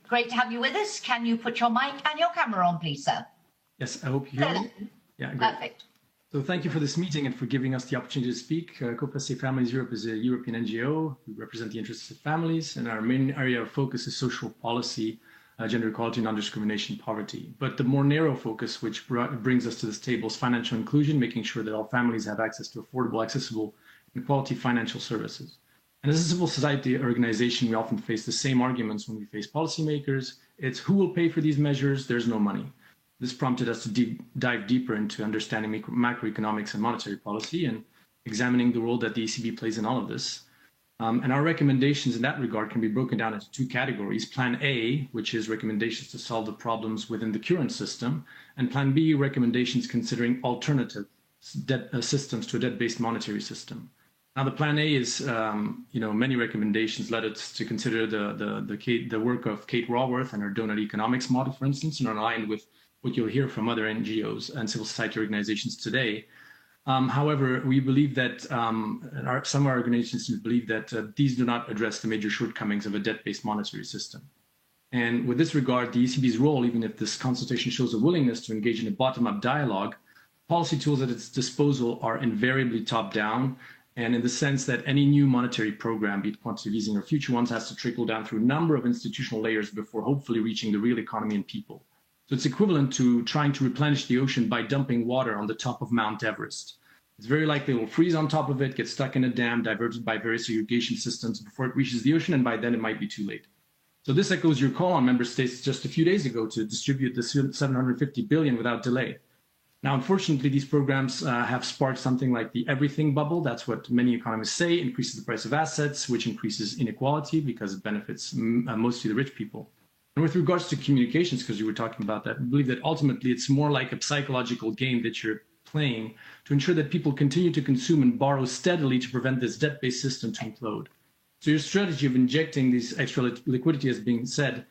Great to have you with us. Can you put your mic and your camera on, please, sir? Yes, I hope you hear me. Yeah, great. Perfect. So thank you for this meeting and for giving us the opportunity to speak. COFACE Families Europe is a European NGO. We represent the interests of families, and our main area of focus is social policy, gender equality, non-discrimination, poverty. But the more narrow focus, which brings us to this table, is financial inclusion, making sure that all families have access to affordable, accessible, and quality financial services. And as a civil society organization, we often face the same arguments when we face policymakers. It's who will pay for these measures? There's no money. This prompted us to dive deeper into understanding macroeconomics and monetary policy and examining the role that the ECB plays in all of this. And our recommendations in that regard can be broken down into two categories. Plan A, which is recommendations to solve the problems within the current system, and Plan B, recommendations considering alternative systems to a debt-based monetary system. Now, the Plan A is, many recommendations led us to consider the work of Kate Raworth and her donut economics model, for instance, and are aligned with what you'll hear from other NGOs and civil society organizations today. However, we believe that some of our organizations believe that these do not address the major shortcomings of a debt-based monetary system. And with this regard, the ECB's role, even if this consultation shows a willingness to engage in a bottom-up dialogue, policy tools at its disposal are invariably top-down, and in the sense that any new monetary program, be it quantitative easing or future ones, has to trickle down through a number of institutional layers before hopefully reaching the real economy and people. So it's equivalent to trying to replenish the ocean by dumping water on the top of Mount Everest. It's very likely it will freeze on top of it, get stuck in a dam, diverted by various irrigation systems before it reaches the ocean, and by then it might be too late. So this echoes your call on member states just a few days ago to distribute the 750 billion without delay. Now, unfortunately, these programs have sparked something like the everything bubble. That's what many economists say, increases the price of assets, which increases inequality because it benefits mostly the rich people. And with regards to communications, because you were talking about that, I believe that ultimately it's more like a psychological game that you're playing to ensure that people continue to consume and borrow steadily to prevent this debt-based system to implode. So your strategy of injecting this extra liquidity, as being said,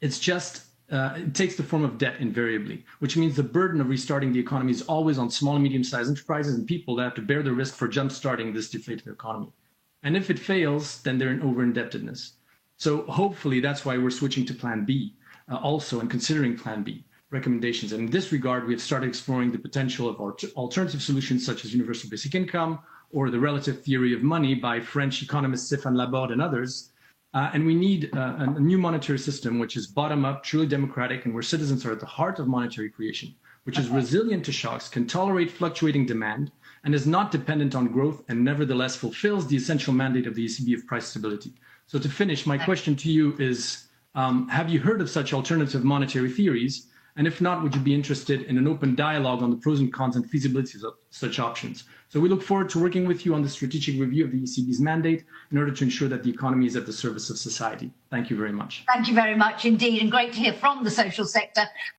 it takes the form of debt invariably, which means the burden of restarting the economy is always on small and medium-sized enterprises and people that have to bear the risk for jump-starting this deflated economy. And if it fails, then they're in over-indebtedness. So hopefully that's why we're switching to Plan B also and considering Plan B recommendations. And in this regard, we have started exploring the potential of alternative solutions such as universal basic income or the relative theory of money by French economist Stéphane Laborde and others. And we need a new monetary system which is bottom-up, truly democratic, and where citizens are at the heart of monetary creation, which is resilient to shocks, can tolerate fluctuating demand, and is not dependent on growth and nevertheless fulfills the essential mandate of the ECB of price stability. So to finish, my question to you is, have you heard of such alternative monetary theories? And if not, would you be interested in an open dialogue on the pros and cons and feasibilities of such options? So we look forward to working with you on the strategic review of the ECB's mandate in order to ensure that the economy is at the service of society. Thank you very much. Thank you very much indeed, and great to hear from the social sector.